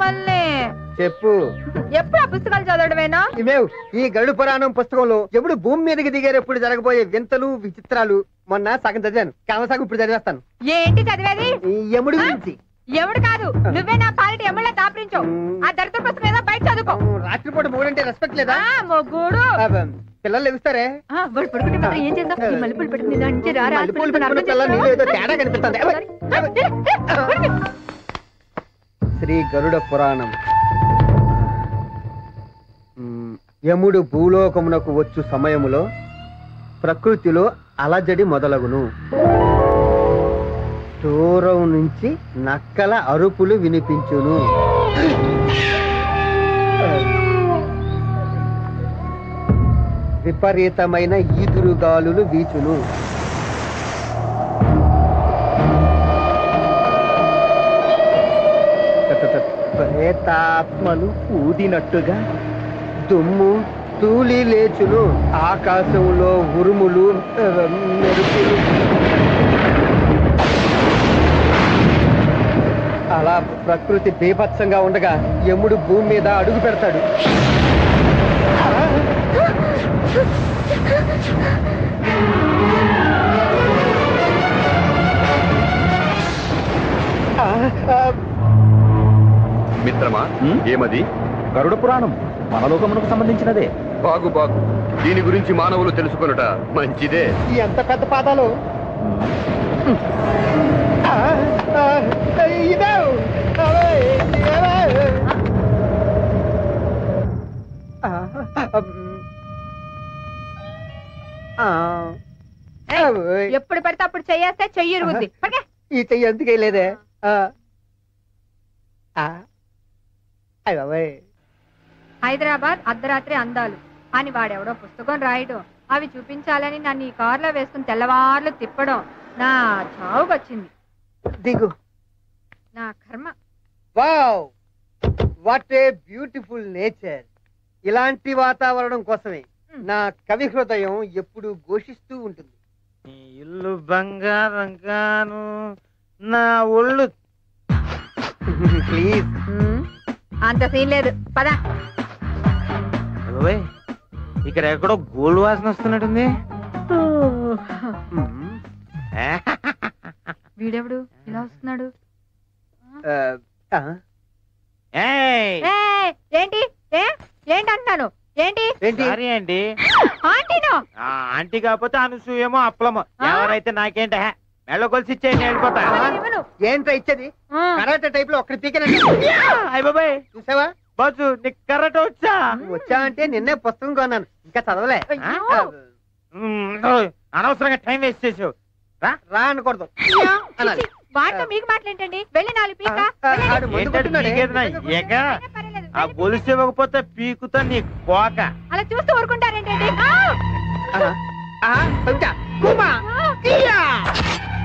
మిమ్మల్ని చెప్పు. ఎప్పుడు ఆ పుస్తకాలు చదవడమేనా? ఇవేవ్ ఈ గరుడ పురాణం పుస్తకంలో ఎప్పుడు భూమి మీదకి దిగేటప్పుడు జరగబోయే వింతలు విచిత్రాలు మొన్న సగం చదివాను, సగం ఇప్పుడు చదివేస్తాను. ఏంటి చదివేది? యముడి గురించి. ఎవడు కాదు, నువ్వే నా పాలిటి ఎమ్మెల్యే దాపరించావు. ఆ దరిద్ర పుస్తకం ఏదో బయట చదువుకో. రాత్రిపూట మొగుడంటే రెస్పెక్ట్ లేదా? మొగుడు పిల్లలు ఎగుస్తారే వాడు పడుకుంటే మాత్రం ఏం చేద్దాం? ఈ మల్లెపూలు పెట్టుకుని దాని నుంచి రారా తేడా కనిపిస్తుంది. శ్రీ గరుడ పురాణం. యముడు భూలోకమునకు వచ్చు సమయములో ప్రకృతిలో అలజడి మొదలగును. దూరం నుంచి నక్కల అరుపులు వినిపించును. విపరీతమైన ఈదురుగాలులు వీచును. ప్రేతాత్మలు ఊదినట్టుగా దుమ్ము తూలి లేచును. ఆకాశంలో ఉరుములు మెరుపులు. అలా ప్రకృతి బీభత్సంగా ఉండగా యముడు భూమి మీద అడుగు పెడతాడు. మిత్రమా, ఏమది? గరుడ పురాణం మన లోకమునకు సంబంధించినదే. బాగు బాగు, దీని గురించి మానవులు తెలుసుకొనుట మంచిదే. ఎంత పెద్ద పాదాలు! ఎప్పుడు పడితే అప్పుడు చెయ్యేస్తే చెయ్యి ఇరుగుద్ది. ఈ చెయ్యి ఎందుకే లేదే? హైదరాబాద్ అర్ధరాత్రి అందాలు అని వాడెవడో పుస్తకం రాయడం, అవి చూపించాలని నన్ను ఈ కారులో వేసుకుని తెల్లవార్లు తిప్పడం నా చావుకొచ్చింది. దిగు. నా కర్మ. Wow, what a beautiful nature. ఇలాంటి వాతావరణం కోసమే నా కవి హృదయం ఎప్పుడు ఘోషిస్తూ ఉంటుంది. ఇల్లు బంగారం గాను, నా ఒళ్ళు. ప్లీజ్. అంత సీన్ లేదు, పద. ఇక్కడ ఎక్కడో గోల్డ్ వాసన వస్తున్నట్టుంది. వీడెవడు ఇలా వస్తున్నాడు? ఏంటి ఏంటి అంటున్నాను? ఏంటి సారీ అండి. ఆంటీనో? ఆంటీ కాకపోతే అనసూయమో అప్పలమో ఎవరైతే నాకేంట మెళ్ళ కొలిసి ఇచ్చేయండి, వెళ్ళిపోతా. ఏంట్రా ఇచ్చేది? కరాటే టైప్ లో ఒక్కడి పీకనండి. అయ్య బాబాయ్, చూసావా బాజు నీకు కరాటే వచ్చా? వచ్చా అంటే నిన్నే పుస్తకం కొన్నాను, ఇంకా చదవలే. అనవసరంగా టైం వేస్ట్ చేసావు. రా అనకూడదు అనాలి. వాటితో మీకు మాట్లాడండి. వెళ్ళి 4 పీక. ఆ గొలుసు ఇవ్వకపోతే పీకుతా నీ కోక. అలా చూస్తూ ఊరుకుంటారేంటండి?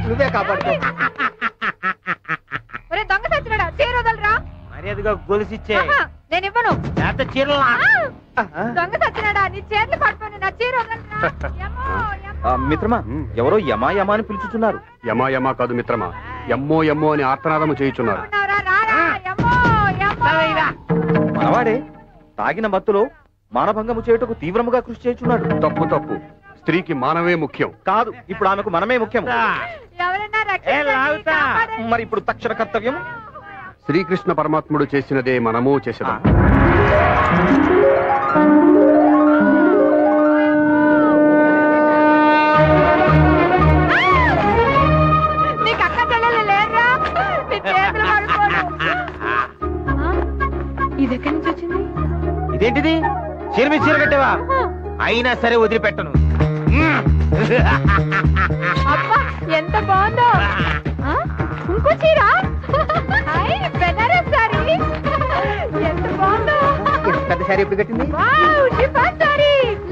నువ్వే కాపాడుకో. దొంగ సచ్చినాడా, చీర వదలరా. మర్యాదగా గొలుసు ఇచ్చే. నేను ఇవ్వను. చీర దొంగ సచ్చినాడా, నీ చేతులు పట్టుకొని నా చీర వదలరా. మిత్రమా, ఎవరో యమా యమా అని పిలుచుతున్నారు. యమా యమా కాదు మిత్రమా, ఎమ్మో ఎమ్మో అని ఆర్తనాదము చేయుచున్నారు. మనవాడే తాగిన మత్తులో మానభంగము చేయుటకు తీవ్రముగా కృషి చేయుచున్నాడు. తప్పు తప్పు, స్త్రీకి మానవే ముఖ్యం. కాదు, ఇప్పుడు ఆమెకు మనమే ముఖ్యం. మరి ఇప్పుడు తక్షణ కర్తవ్యం శ్రీకృష్ణ పరమాత్ముడు చేసినదే మనము చేసేదాం. ఇది ఎక్కడి నుంచి వచ్చింది? ఇదేంటిది? చీర మీద చీర కట్టేవా? అయినా సరే వదిలిపెట్టను. అబ్బా ఎంత బాగుందో. ఇంకో చీర, బెనారస్ సారీ, ఎంత బాగుందో. పెద్ద సారీ ఎప్పుడు కట్టింది?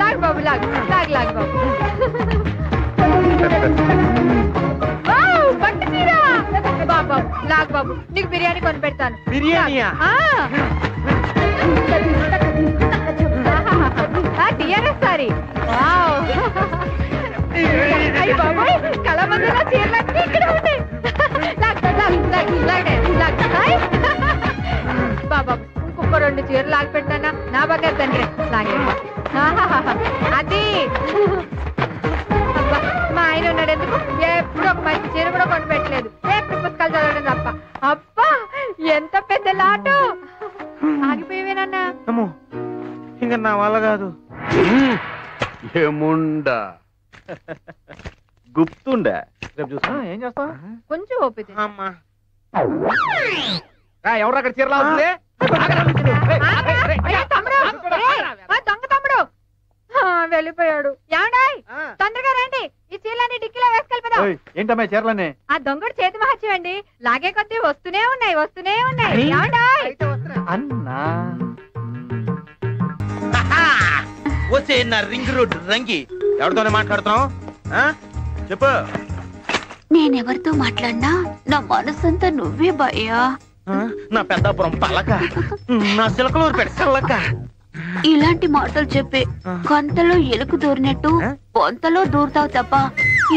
లాగ్ బాబు, లాగ్ లాగ్ లాగ్ బాబు. పట్టు చీర బాబు, లాగ్ బాబు, నీకు బిర్యానీ కొని పెడతాను. బిర్యానీయా? టిఆర్ఎస్ సారీ. అయ్యి బాబోయ్, కళామందిలో చీరలన్నీ ఇక్కడ ఉంటాయి. బాబు కనీసం చీర కూడా కొని పెట్టలేదు. ఎప్పుడు పుస్తకాలు చదవడం తప్ప. అబ్బా ఎంత పెద్ద లాటు. ఆగిపోయేవేనన్నా. ఇంకా నా వల్ల కాదు. ఏముండా గుప్తుండే రేపు చూస్తా. ఏం చేస్తావు? కొంచెం ఓపిక. అమ్మా ఎవరు అక్కడ చీరలా ఉంది? దొంగ తమ్ముడు వెళ్ళిపోయాడు. ఏమండాయ్ తొందరగా రండి, ఈ చీరలన్నీ డిక్కీలో వేసుకెళ్ళిపోదాం. ఏంటమ్మా చీరలన్నీ? ఆ దొంగడు చేతి మహత్యం అండి. లాగే కొద్దీ వస్తూనే ఉన్నాయి. ఏమండాయ్ అన్నా వచ్చే నా రింగ్ రోడ్ రంగి ఎవరితోనే మాట్లాడుతున్నావు? చెప్పు. నేనెవరితో మాట్లాడినా నా మనసంతా నువ్వే భయ్యా. నా పెద్దాపురం పలక, నా సిలకలూరు పెడసల్లక. ఇలాంటి మాటలు చెప్పి కొంతలో ఎలుకు దూరినట్టు పొంతలో దూరుతావు తప్ప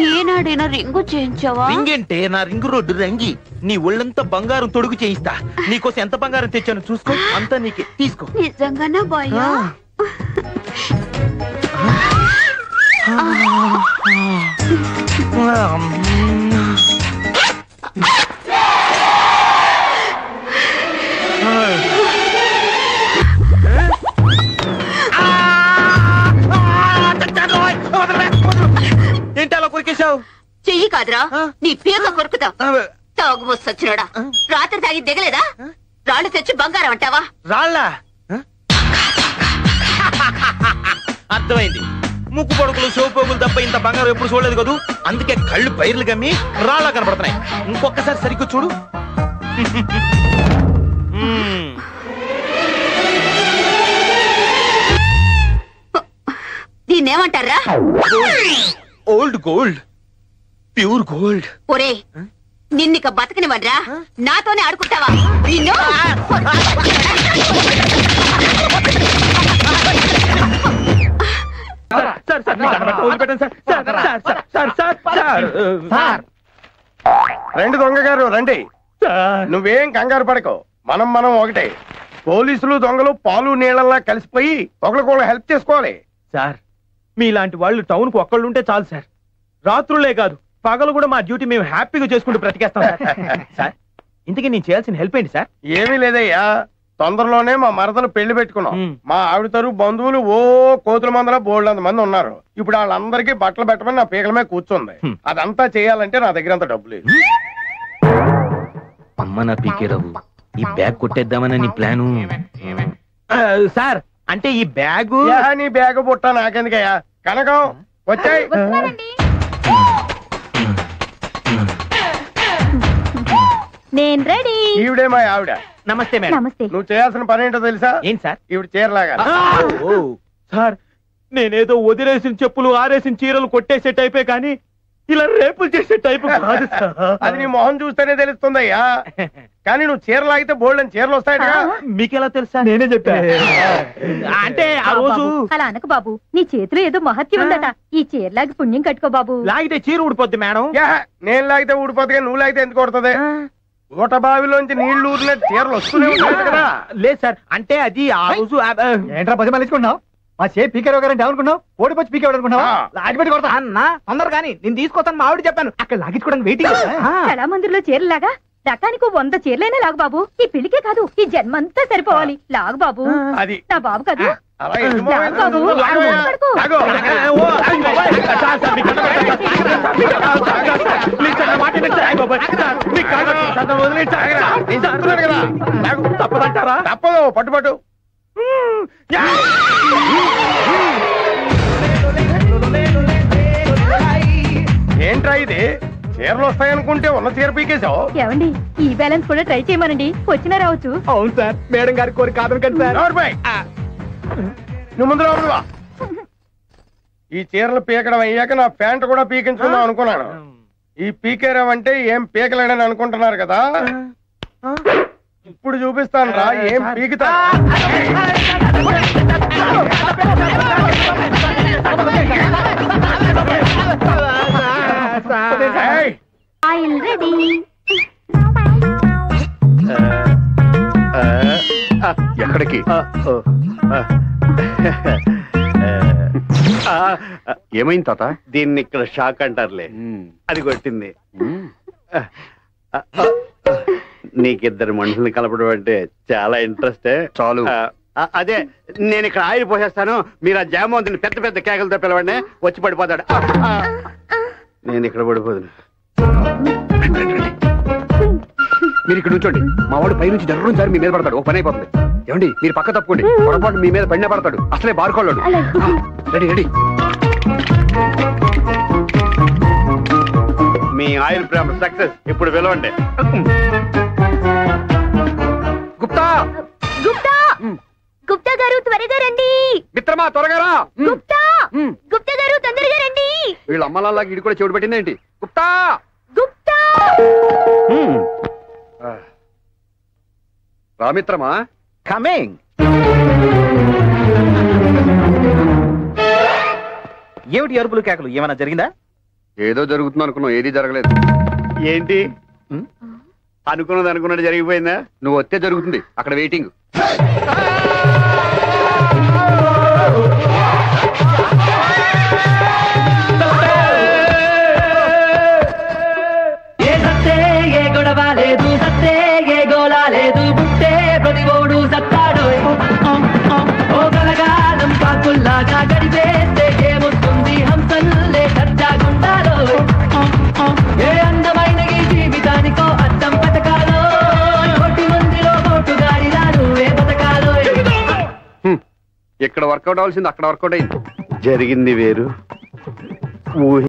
ఏనాడైనా రింగు చేయించావా? రింగంటే నా రింగ్ రోడ్డు రంగి. నీ ఒళ్ళంతా బంగారం తొడుగు చేయిస్తా. నీకోసం ఎంత బంగారం తెచ్చాను చూసుకో. అంతా నీకే, తీసుకో. నిజంగానా భయ్యా? ఏంటి అలా కొరికేశావు? చెయ్యి కాదురా, నీ పీక కొరుకుతా. తాగుబోసు సచ్చినోడా, రాత్రి తాగి దిగలేదా? రాళ్ళు తెచ్చి బంగారం అంటావా? రాళ్ళ అర్థమైంది. ముక్కు పొడుకులు సోపోగులు తప్ప ఇంత బంగారం ఎప్పుడు చూడలేదు కదూ. అందుకే కళ్ళు పైర్లు గమ్మి రాళ్ళ కనపడుతున్నాయి. ఇంకొకసారి సరిగ్గా చూడు. దీన్నేమంటారా? Old gold, pure gold. ఒరే నిన్నిక బతకనివన్రా, నాతోనే ఆడుకుంటావా? నిన్ను రండి దొంగ గారు రండి. నువ్వేం కంగారు పడకు, మనం ఒకటే. పోలీసులు దొంగలు పాలు నీళ్ళలా కలిసిపోయి ఒకరికొకరు హెల్ప్ చేసుకోవాలి. సార్ మీలాంటి వాళ్ళు టౌన్ కు ఒక్కళ్ళుంటే చాలు సార్. రాత్రులే కాదు పగలు కూడా మా డ్యూటీ మేము హ్యాపీగా చేసుకుంటూ బ్రతికేస్తాం సార్. ఇంతకీ నేను చేయాల్సిన హెల్ప్ ఏంటి సార్? ఏమీ లేదయ్యా, తొందరలోనే మా మరదలు పెళ్లి పెట్టుకున్నాం. మా ఆవిడ తరపు బంధువులు కోతుల మందల బోల్డ్ మంది ఉన్నారు. ఇప్పుడు వాళ్ళందరికీ బట్టలు పెట్టమని నా పీకల మీద కూర్చుంది. అదంతా చేయాలంటే నా దగ్గర అంత డబ్బు లేదు. అమ్మ నా పీకేరావు, ఈ బ్యాగ్ కొట్టేద్దామని నీ ప్లాను సార్? అంటే ఈ బ్యాగ్ నీ బ్యాగ్ బుట్ట నాకెందుకయ్యా? కనకం వచ్చాయి. నేను రెడీ. ఈవిడే మా ఆవిడ. నమస్తే మేడం. నమస్తే. నువ్వు చేయాల్సిన పని ఏంటో తెలుసా? ఏంటి సార్? ఈవిడ చీరలాగా. సార్ నేనేదో వదిలేసిన చెప్పులు ఆరేసిన చీరలు కొట్టేసే టైపే కానీ ఇలా రేపులు చేసే టైపు కాదు సార్. అది నీ మొహం చూస్తేనే తెలుస్తుందయ్యా. కానీ నువ్వు చీరలాగితే బోల్డ్ అని చీరలు వస్తాయట. మీకెలా తెలుసా? నేనే చెప్పా. అంటే ఆ రోజు అలా అనకు బాబు, నీ చేతిలో ఏదో మహత్యం ఉందట. ఈ చీరలాగి పుణ్యం కట్టుకో బాబు. లాగితే చీర ఊడిపోద్ది మేడం. నేను లాగితే ఊడిపోతుంది, నువ్వు లాగితే ఎందుకు కొడుతుంది? ఊట బావిలోంచి నీళ్లు ఊరినట్టు చీరలు వస్తూనే ఉంటాయి కదా. లేదు సార్, అంటే అది ఆ రోజు ఏంట్రా పది మళ్ళీకున్నావు? మా చే పీకేరావు గారంటే ఏమనుకున్నావు? ఓడిపోయి పీకేవాడు అనుకున్నావా? లాగిపెట్టి కొడతా అన్న. తొందర కానీ నేను తీసుకొస్తాను మా ఆవిడ చెప్పాను. అక్కడ లాగించుకోవడానికి వెయిటింగ్. కళామందిర్లో చీరలాగా రకానికి 100 చీరలైనా లాగు బాబు. ఈ పెళ్లికే కాదు, ఈ జన్మంతా సరిపోవాలి. లాగు బాబు. అది నా బాబు కాదు. అలా ఎందుకు లాగు బాబు. పడుకో. తప్పదంటారా? తప్పదు, పట్టుపట్టు. ఏంట్రా ఇది? చీరలు వస్తాయనుకుంటే ఉన్న చీర పీకేశావు. ఏమండి ఈ బ్యాలెన్స్ కూడా ట్రై చేయమనండి, వచ్చినా రావచ్చు. అవును సార్, మేడం గారి కోరిక కాదని కదా సార్. నువ్వు ముందు రావా. ఈ చీరలు పీకడం అయ్యాక నా ప్యాంట్ కూడా పీకించుకుందాం అనుకున్నాను. ఈ పీకేరం అంటే ఏం పీకలేడని అనుకుంటున్నారు కదా. ఇప్పుడు చూపిస్తాను రా ఏం పీకుతా. ఎక్కడికి? ఏమైంది తాత? దీన్ని ఇక్కడ షాక్ అంటారులే. అది కొట్టింది. నీకిద్దరు మనుషుల్ని కలపడం అంటే చాలా ఇంట్రెస్ట్. చాలు. అదే నేను ఇక్కడ ఆయిల్ పోసేస్తాను, మీరు ఆ జామవంతుని పెద్ద పెద్ద కేకలతో పిలవండి, వచ్చి పడిపోతాడు. నేను ఇక్కడ పడిపోదు. మీరు ఇక్కడ నుంచోండి, మా వాడు పై నుంచి జర్రం సారి మీ మీద పడతాడు, ఒక పని అయిపోతుంది. ఏమండి మీరు పక్క తప్పుకోండి, పొరపాటు మీ మీద పడిన పడతాడు, అసలే బారుకోళ్ళాడు. Ready ready. మీ ఆయిల్ ప్రేమ సక్సెస్. ఇప్పుడు పిలవండి. గుప్తా గుప్తా గుప్తా గారు త్వరగా రండి. మిత్రమా త్వరగా రా. గుప్తా గుప్తా గారు తొందరగా రండి. వీళ్ళ అమ్మలాగా ఇడి కూడా చెవిటి పెట్టిందేంటి? గుప్తా గుప్తా రామిత్రమా కమింగ్. ఏమిటి అరుపులు కేకలు? ఏమైనా జరిగిందా? ఏదో జరుగుతుంది అనుకున్నావు, ఏది జరగలేదు. ఏంటి అనుకున్నది జరిగిపోయిందా? నువ్వు వస్తే జరుగుతుంది, అక్కడ వెయిటింగ్. ఏ సత్తే ఏ గొడవ లేదు, సత్తే ఏ గోళ లేదు, పుట్టే ప్రతిగోడు సత్తాడు. ఓ కలగాలం కాకుల్లాగా గడిపేస్తే ఏమొస్తుంది, హంసల్లే సత్యాగుండాలో. ఏ అందమైన ఈ జీవితానికో అర్థం పథకాలో, కోటి మందిలో కోటు గాడిలాలు ఏ పథకాలో. ఇక్కడ వర్కౌట్ అవ్వాల్సింది అక్కడ వర్కౌట్ అయింది. జరిగింది వేరు, ఊహి